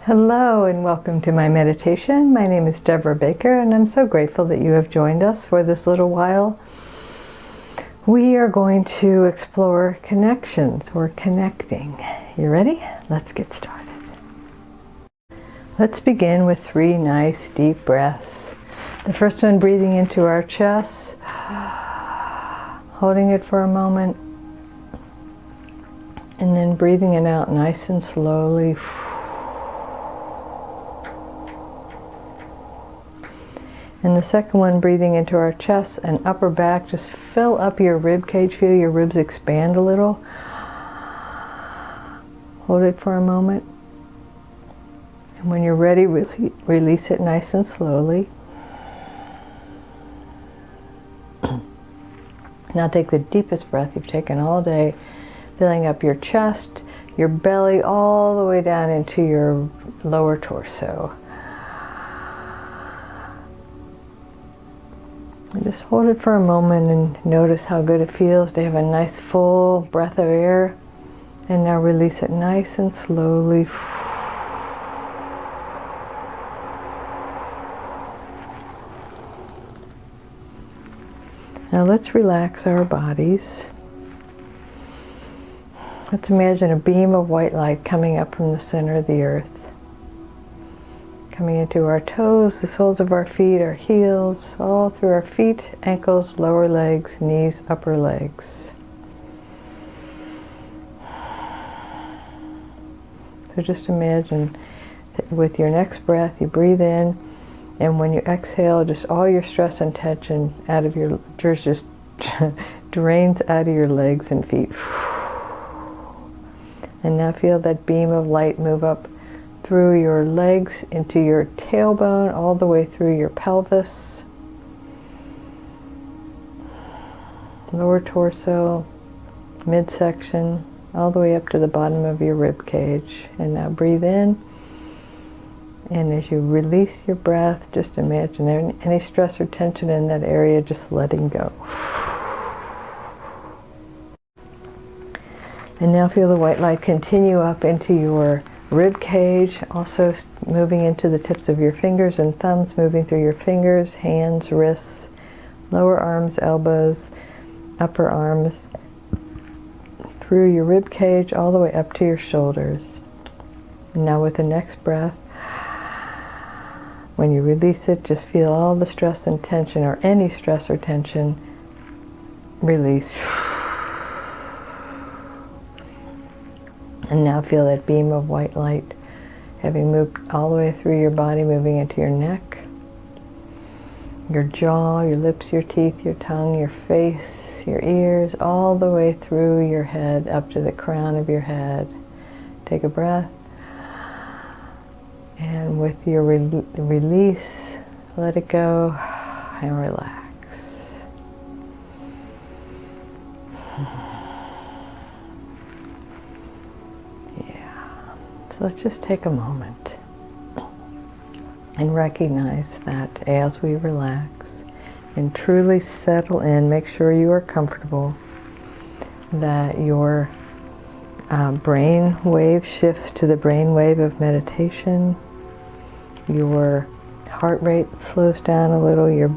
Hello and welcome to my meditation. My name is Debra Baker and I'm so grateful that you have joined us for this little while. We are going to explore connections or connecting. You ready? Let's get started. Let's begin with 3 nice deep breaths. The first one, breathing into our chest, holding it for a moment, and then breathing it out nice and slowly. And the second one, breathing into our chest and upper back, just fill up your rib cage, feel your ribs expand a little. Hold it for a moment. And when you're ready, release it nice and slowly. Now take the deepest breath you've taken all day, filling up your chest, your belly, all the way down into your lower torso. And just hold it for a moment and notice how good it feels to have a nice full breath of air. And now release it nice and slowly. Now let's relax our bodies. Let's imagine a beam of white light coming up from the center of the earth. Coming into our toes, the soles of our feet, our heels, all through our feet, ankles, lower legs, knees, upper legs. So just imagine that with your next breath, you breathe in, and when you exhale, just all your stress and tension out of your, just drains out of your legs and feet. And now feel that beam of light move up through your legs, into your tailbone, all the way through your pelvis, lower torso, midsection, all the way up to the bottom of your rib cage. And now breathe in, and as you release your breath, just imagine any stress or tension in that area just letting go. And now feel the white light continue up into your rib cage, also moving into the tips of your fingers and thumbs, moving through your fingers, hands, wrists, lower arms, elbows, upper arms, through your rib cage, all the way up to your shoulders. And now with the next breath, when you release it, just feel all the stress and tension, or any stress or tension, release. And now feel that beam of white light having moved all the way through your body, moving into your neck, your jaw, your lips, your teeth, your tongue, your face, your ears, all the way through your head up to the crown of your head. Take a breath. And with your release, let it go and relax. So let's just take a moment and recognize that as we relax and truly settle in, make sure you are comfortable, that your brain wave shifts to the brain wave of meditation, your heart rate slows down a little, your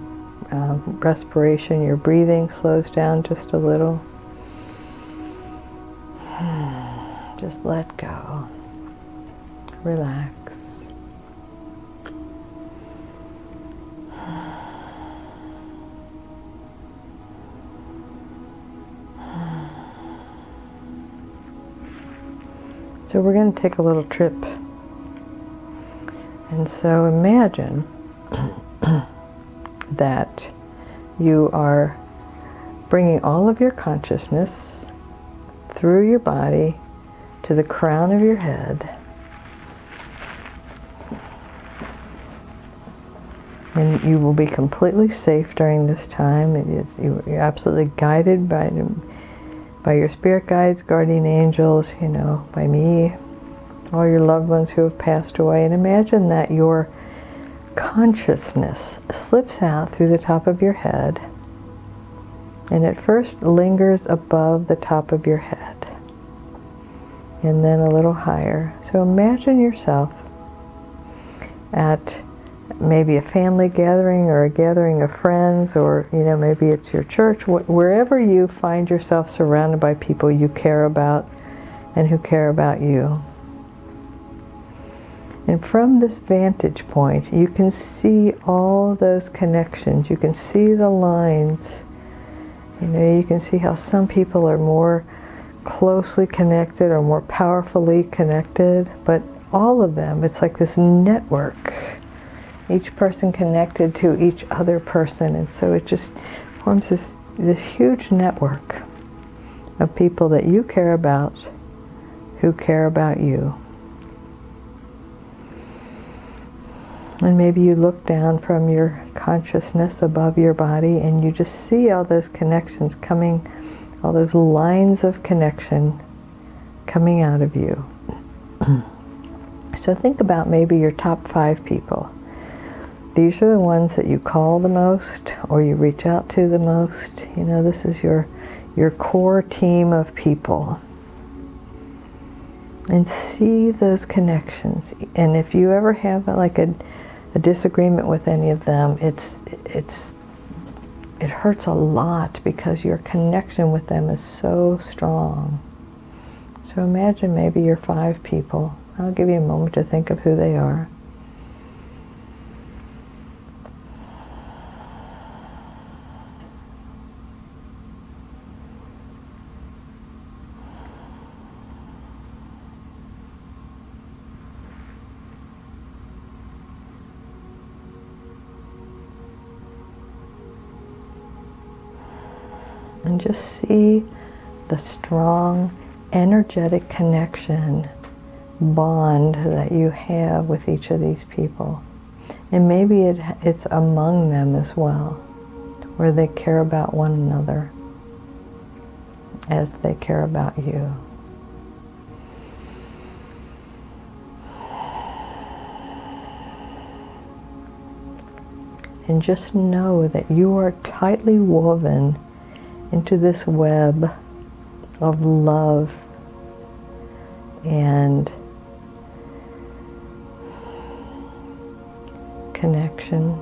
respiration, your breathing slows down just a little. Just let go. Relax. So we're going to take a little trip. And so imagine that you are bringing all of your consciousness through your body to the crown of your head. And you will be completely safe during this time. You're absolutely guided by your spirit guides, guardian angels, by me, all your loved ones who have passed away. And imagine that your consciousness slips out through the top of your head, and at first lingers above the top of your head, and then a little higher. So imagine yourself at maybe a family gathering or a gathering of friends, or maybe it's your church, wherever you find yourself surrounded by people you care about and who care about you. And from this vantage point, you can see all those connections. You can see the lines. You can see how some people are more closely connected or more powerfully connected, but all of them, it's like this network. Each person connected to each other person, and so it just forms this huge network of people that you care about, who care about you. And maybe you look down from your consciousness above your body and you just see all those connections coming, all those lines of connection coming out of you. So think about maybe your top 5 people. These are the ones that you call the most or you reach out to the most. This is your core team of people. And see those connections. And if you ever have like a disagreement with any of them, it hurts a lot because your connection with them is so strong. So imagine maybe your 5 people. I'll give you a moment to think of who they are. And just see the strong, energetic connection, bond that you have with each of these people. And maybe it's among them as well, where they care about one another as they care about you. And just know that you are tightly woven into this web of love and connection,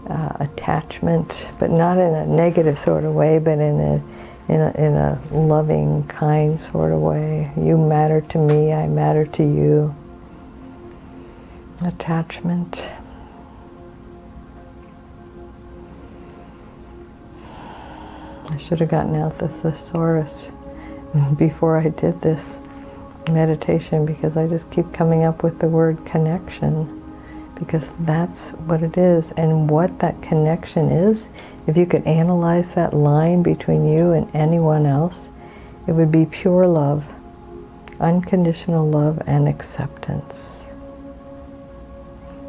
attachment, but not in a negative sort of way, but in a loving, kind sort of way. You matter to me, I matter to you. Attachment. I should have gotten out the thesaurus before I did this meditation, because I just keep coming up with the word connection, because that's what it is. And what that connection is, if you could analyze that line between you and anyone else, it would be pure love, unconditional love and acceptance.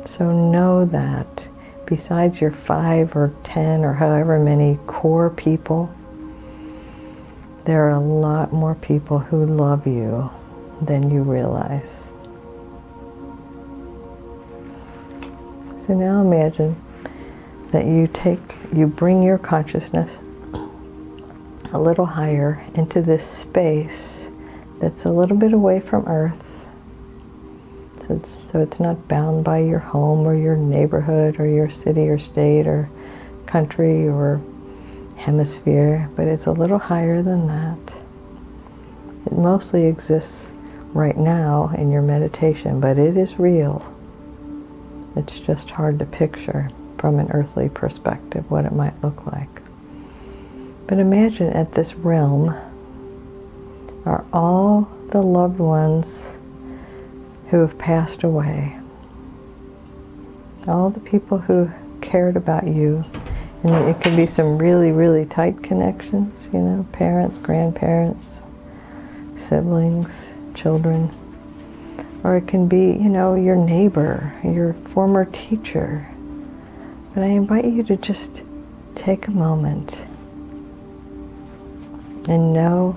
So know that besides your 5 or 10 or however many core people, there are a lot more people who love you than you realize. So now imagine that you bring your consciousness a little higher into this space that's a little bit away from Earth. So it's not bound by your home or your neighborhood or your city or state or country or hemisphere, but it's a little higher than that. It mostly exists right now in your meditation, but it is real. It's just hard to picture from an earthly perspective what it might look like. But imagine at this realm are all the loved ones who have passed away. All the people who cared about you. And it can be some really, really tight connections, parents, grandparents, siblings, children. Or it can be, your neighbor, your former teacher. But I invite you to just take a moment and know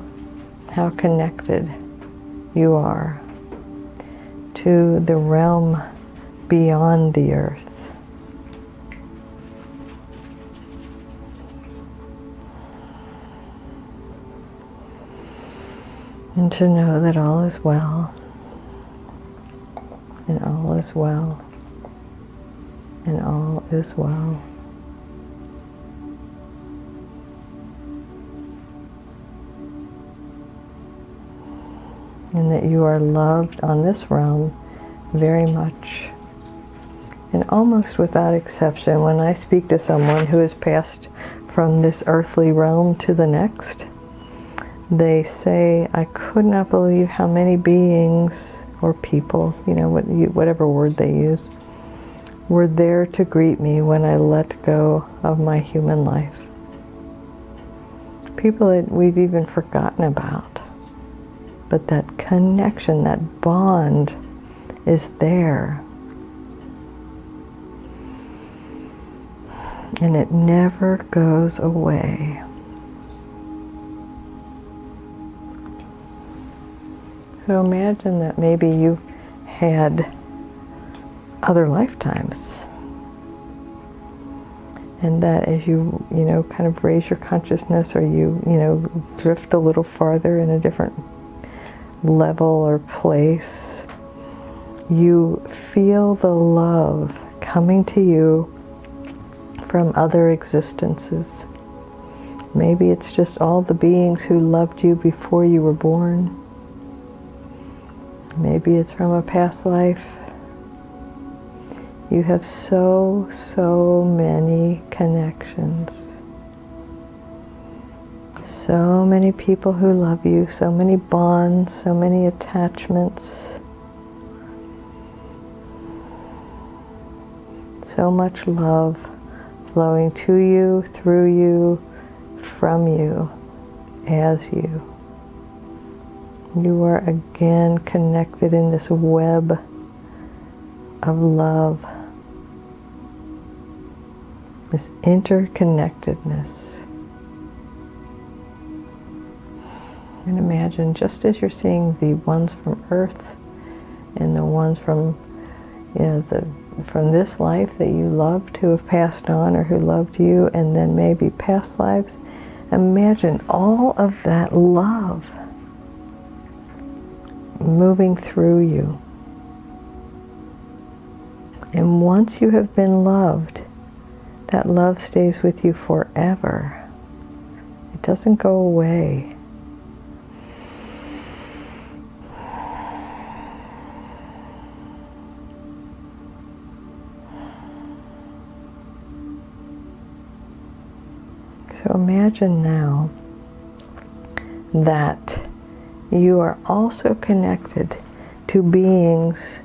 how connected you are to the realm beyond the earth. And to know that all is well. and all is well, and all is well. And that you are loved on this realm very much. And almost without exception, when I speak to someone who has passed from this earthly realm to the next, they say, I could not believe how many beings or people, whatever word they use, were there to greet me when I let go of my human life. People that we've even forgotten about. But that connection, that bond is there. And it never goes away. So imagine that maybe you had other lifetimes. And that as you, kind of raise your consciousness, or you drift a little farther in a different level or place, you feel the love coming to you from other existences. Maybe it's just all the beings who loved you before you were born. Maybe it's from a past life. You have so many connections. So many people who love you, so many bonds, so many attachments, so much love flowing to you, through you, from you, as you. You are again connected in this web of love, this interconnectedness. And imagine, just as you're seeing the ones from Earth and the ones from from this life that you loved, who have passed on or who loved you, and then maybe past lives, imagine all of that love moving through you. And once you have been loved, that love stays with you forever. It doesn't go away. So imagine now that you are also connected to beings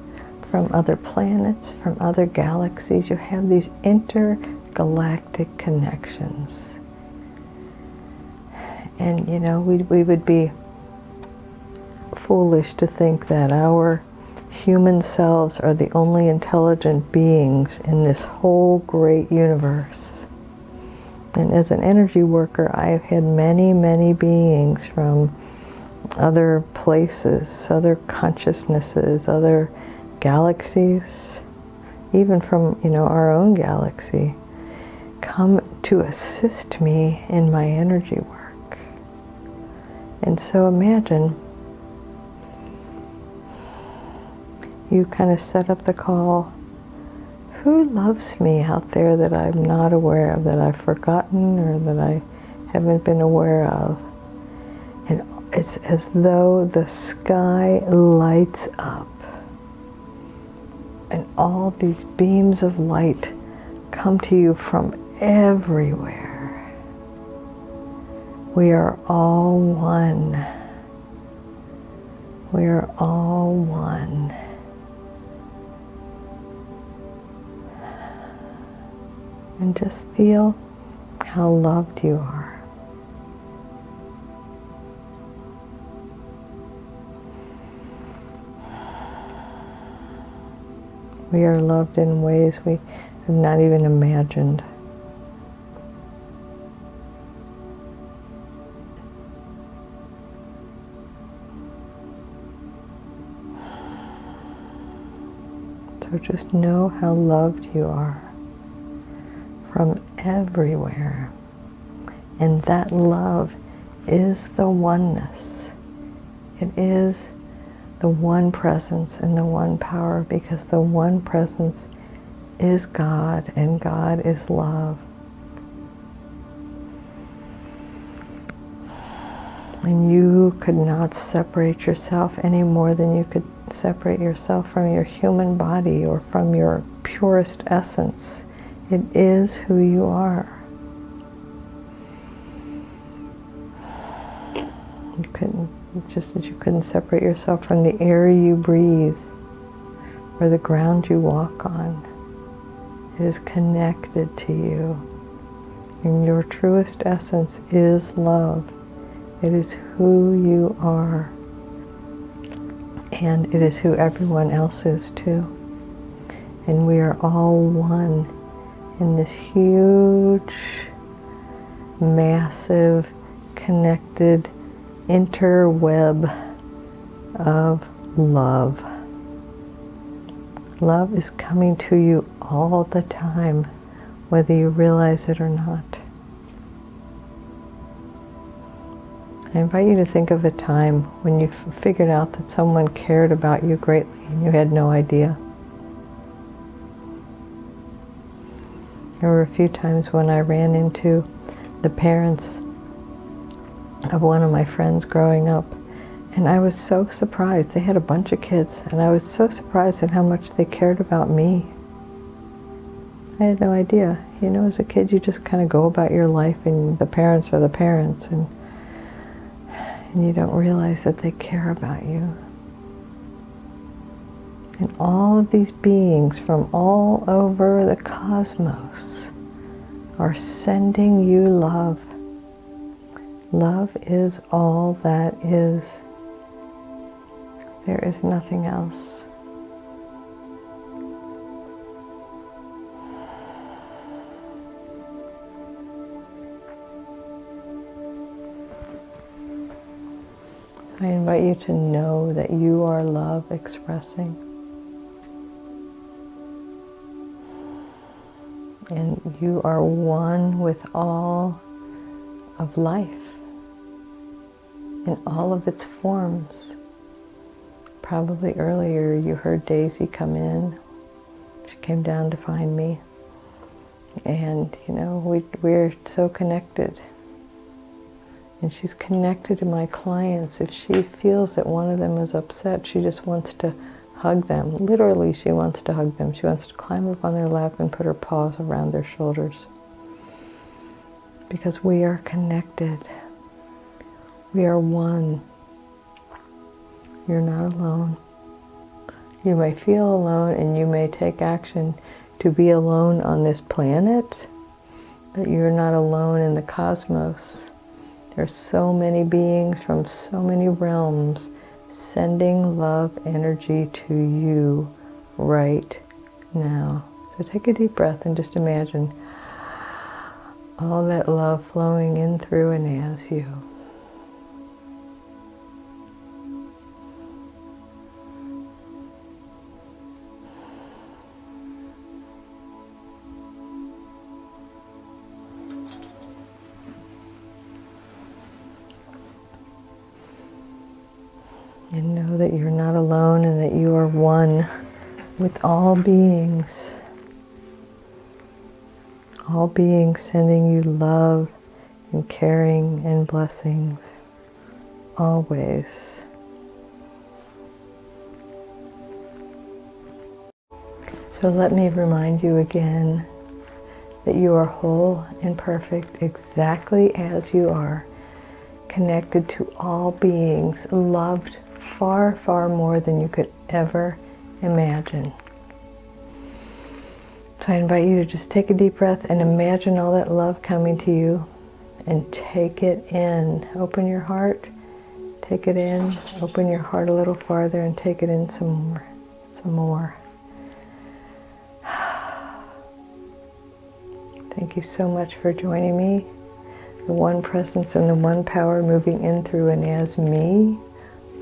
from other planets, from other galaxies. You have these intergalactic connections. And we would be foolish to think that our human selves are the only intelligent beings in this whole great universe. And as an energy worker, I have had many beings from other places, other consciousnesses, other galaxies, even from our own galaxy, come to assist me in my energy work. And so imagine you kind of set up the call. Who loves me out there that I'm not aware of, that I've forgotten, or that I haven't been aware of? And it's as though the sky lights up and all these beams of light come to you from everywhere. We are all one. We are all one. And just feel how loved you are. We are loved in ways we have not even imagined. So just know how loved you are from everywhere. And that love is the oneness. It is the one presence and the one power, because the one presence is God and God is love. And you could not separate yourself any more than you could separate yourself from your human body or from your purest essence. It is who you are. You couldn't, just as you couldn't separate yourself from the air you breathe or the ground you walk on. It is connected to you. And your truest essence is love. It is who you are. And it is who everyone else is too. And we are all one in this huge, massive, connected interweb of love. Love is coming to you all the time, whether you realize it or not. I invite you to think of a time when you figured out that someone cared about you greatly and you had no idea. There were a few times when I ran into the parents of one of my friends growing up, and I was so surprised. They had a bunch of kids, and I was so surprised at how much they cared about me. I had no idea. You know, as a kid, you just kind of go about your life, and the parents are the parents, and you don't realize that they care about you. And all of these beings from all over the cosmos are sending you love. Love is all that is. There is nothing else. I invite you to know that you are love expressing. And you are one with all of life in all of its forms. Probably earlier you heard Daisy come in. She came down to find me. And, you know, we're so connected. And she's connected to my clients. If she feels that one of them is upset, she just wants to hug them. Literally, she wants to hug them. She wants to climb up on their lap and put her paws around their shoulders. Because we are connected. We are one. You're not alone. You may feel alone and you may take action to be alone on this planet, but you're not alone in the cosmos. There's so many beings from so many realms sending love energy to you right now. So take a deep breath and just imagine all that love flowing in through and as you. And know that you're not alone and that you are one with all beings. All beings sending you love and caring and blessings. Always. So let me remind you again that you are whole and perfect exactly as you are. Connected to all beings. Loved far, far more than you could ever imagine. So I invite you to just take a deep breath and imagine all that love coming to you and take it in. Open your heart, take it in, open your heart a little farther and take it in some more. Thank you so much for joining me. The one presence and the one power moving in through and as me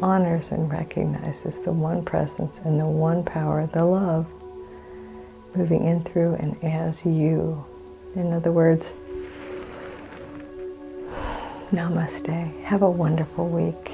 honors and recognizes the one presence and the one power, the love, moving in through and as you. In other words, namaste. Have a wonderful week.